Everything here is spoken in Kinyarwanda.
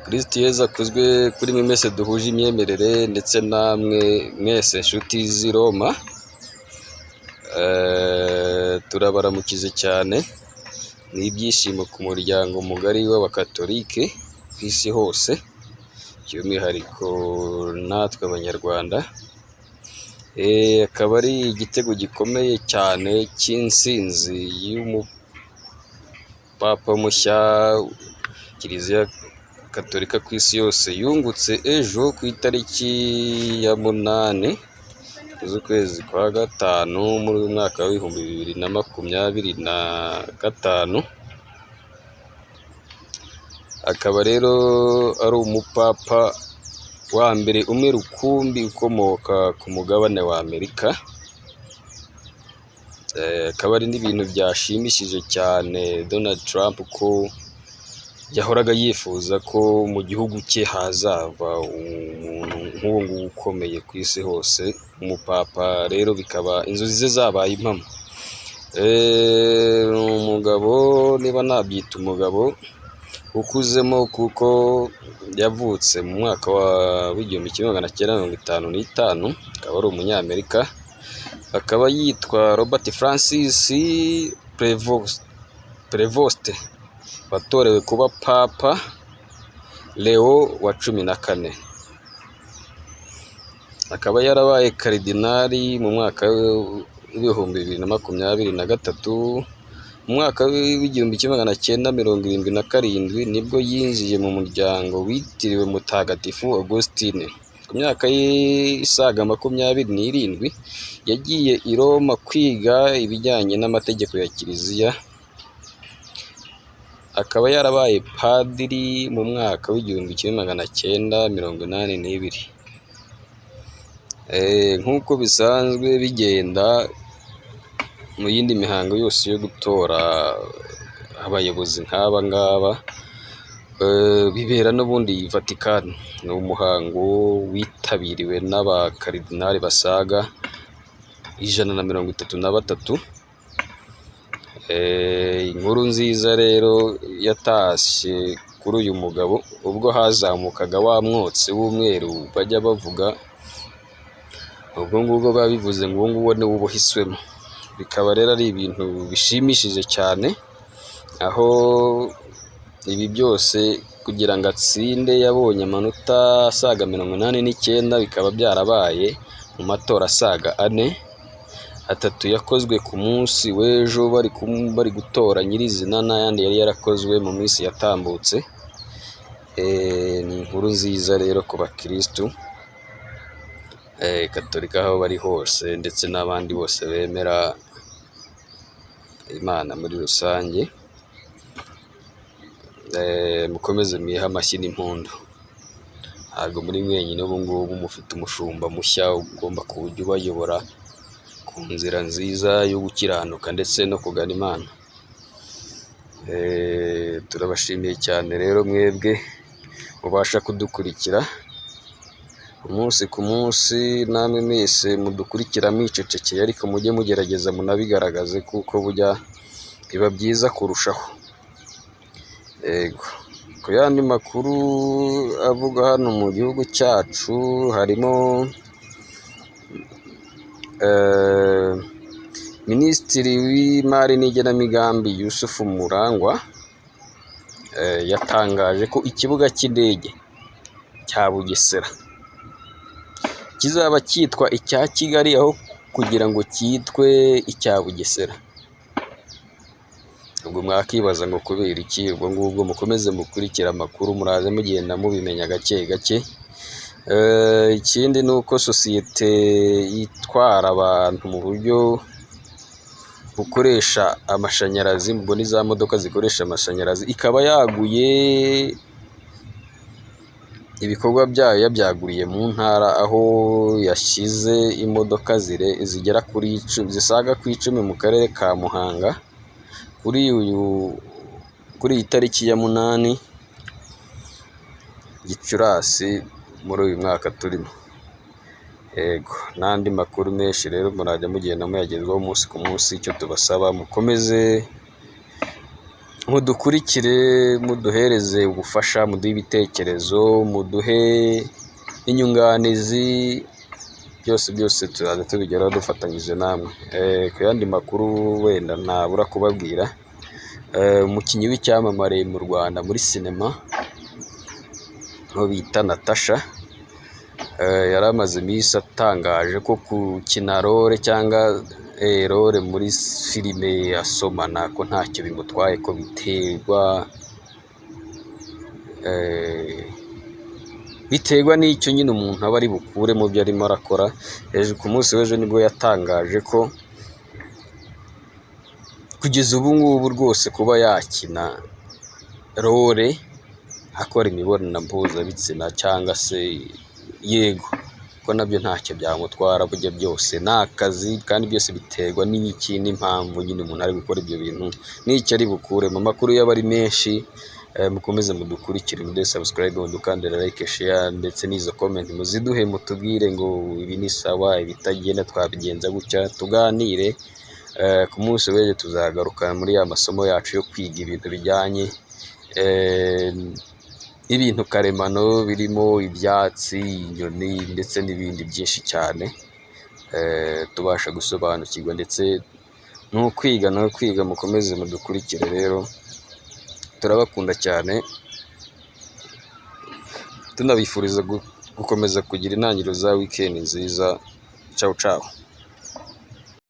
Kristo Yezu akuzwe kuri mwe mwese duhuje imyemerere ndetse namwe mwese inshuti z'i Roma. Turabaramukije cyane, ni ibyishimo ku muryango mugari w'abakatolike ku isi hose, by'umwihariko natwe abanyarwanda. Akaba ari igitego gikomeye cyane cy'intsinzi y'umupapa mushya Kiliziya Gatolika ku isi yose yungutse ejo ku itariki ya 8 z'ukwezi kwa gatanu muri uyu mwaka wa 2025. Akaba rero ari umupapa wa mbere umwe rukumbi ukomoka ku mugabane wa Amerika. Akaba ari n'ibintu byashimishije cyane Donald Trump ko yahoraga yifuza ko mu gihugu cye hazava umuntu nk'uwo nguwo ukomeye ku isi hose, umupapa. Rero bikaba inzozi ze zabaye impamo. Umugabo, niba nabyita umugabo, ukuzemo kuko yavutse mu mwaka wa 1955, akaba ari umunyamerika, akaba yitwa Robert Francis Prevost, watorewe kuba Papa Leo wa 14. Akaba yarabaye karidinali mu mwaka w'2023. Mu mwaka w'1977 nibwo yinjiye mu muryango witiriwe Mutagatifu Augustine. Ku myaka ye isaga 27 yagiye i Roma kwiga ibijyanye n'amategeko ya Kiliziya. Akaba yarabaye padiri mu mwaka w'1982. Nk'uko bisanzwe bigenda mu yindi mihango yose yo gutora abayobozi nk'aba ngaba, bibera n'ubundi i Vatican. Ni umuhango witabiriwe n'abakaridinali basaga 133. Inkuru nziza rero yatashye kuri uyu mugabo ubwo hazamukaga wa mwotsi w'umweru bajya bavuga. Ubwo ngubwo babivuze ngo uwo nguwo niwe ubuhiswemo. Bikaba rero ari ibintu bishimishije cyane, aho ibi byose kugira ngo atsinde yabonye amanota asaga 89. Bikaba byarabaye mu matora asaga 4. 3 yakozwe ku munsi w'ejo bari gutora nyirizina, n'ayandi yari yarakozwe mu minsi yatambutse. Ni inkuru nziza rero ku bakirisitu Gatolika aho bari hose, ndetse n'abandi bose bemera Imana muri rusange. Mukomeze mwihe amashyi n'impundu. Ntabwo muri mwenyine, ubu ngubu mufite umushumba mushya ugomba kujya ubayobora ku nzira nziza yo gukiranuka ndetse no kugana Imana. Turabashimiye cyane rero mwebwe mubasha kudukurikira umunsi ku munsi. Namwe mwese mudukurikira mwicecekeye, ariko mujye mugerageza munabigaragaze, kuko burya biba byiza kurushaho. Ku yandi makuru avuga hano mu gihugu cyacu, harimo Minisitiri w'Imari n'Igenamigambi Yusuf Murangwa yatangaje ko ikibuga cy'indege cya Bugesera kizaba cyitwa icya Kigali aho kugira ngo cyitwe icya Bugesera. Ubwo mwakibaza ngo kubera iki? Ubwo ngubwo mukomeze mukurikira amakuru, muraza mugenda mubimenya gake gake. Ikindi ni uko sosiyete itwara abantu mu buryo bukoresha amashanyarazi, mbona za modoka zikoresha amashanyarazi, ikaba yaguye ibikorwa byayo yabyaguriye mu ntara, aho yashyize imodoka zigera kuri 10, zisaga ku 10 mu karere ka Muhanga kuri iyi tariki ya 8 Gicurasi muri uyu mwaka turimo. N'andi makuru menshi rero murajya mugenda muyagezwaho umunsi ku munsi. Icyo tubasaba, mukomeze mudukurikire, muduhereze ubufasha, muduhe ibitekerezo, muduhe inyunganizi, byose tuzaza tubigeraho dufatanyije namwe. Ku yandi makuru wenda ntabura kubabwira, umukinnyi w'icyamamare mu Rwanda muri sinema aho bita Natasha, yari amaze iminsi atangaje ko gukina role cyangwa role muri filime asomana ko ntacyo bimutwaye, ko biterwa n'icyo nyine umuntu aba ari bukure mu byo arimo arakora. Hejuru ku munsi w'ejo nibwo yatangaje ko kugeza ubu ngubu rwose kuba yakina role akora imibonano mpuzabitsina cyangwa se yego ko nabyo ntacyo byamutwara, burya byose ni akazi kandi byose biterwa n'iki n'impamvu nyine umuntu ari gukora ibyo bintu n'icyo ari bukure. Mu makuru y'aba ari menshi, mukomeze mudukurikire, muduhe subscribe, mudukandira like, share ndetse n'izo comment muziduhe, mutubwire ngo ibi ni sawa, ibitagenda twabigenza gutya, tuganire. Ku munsi w'ejo tuzagaruka muri ya masomo yacu yo kwiga ibintu bijyanye n'ibintu karemano birimo ibyatsi, inyoni ndetse n'ibindi byinshi cyane, tubasha gusobanukirwa ndetse no kwiga. Mukomeze mudukurikire rero, turabakunda cyane, tunabifuriza gukomeza kugira intangiriro za weekend nziza. Ciao ciao.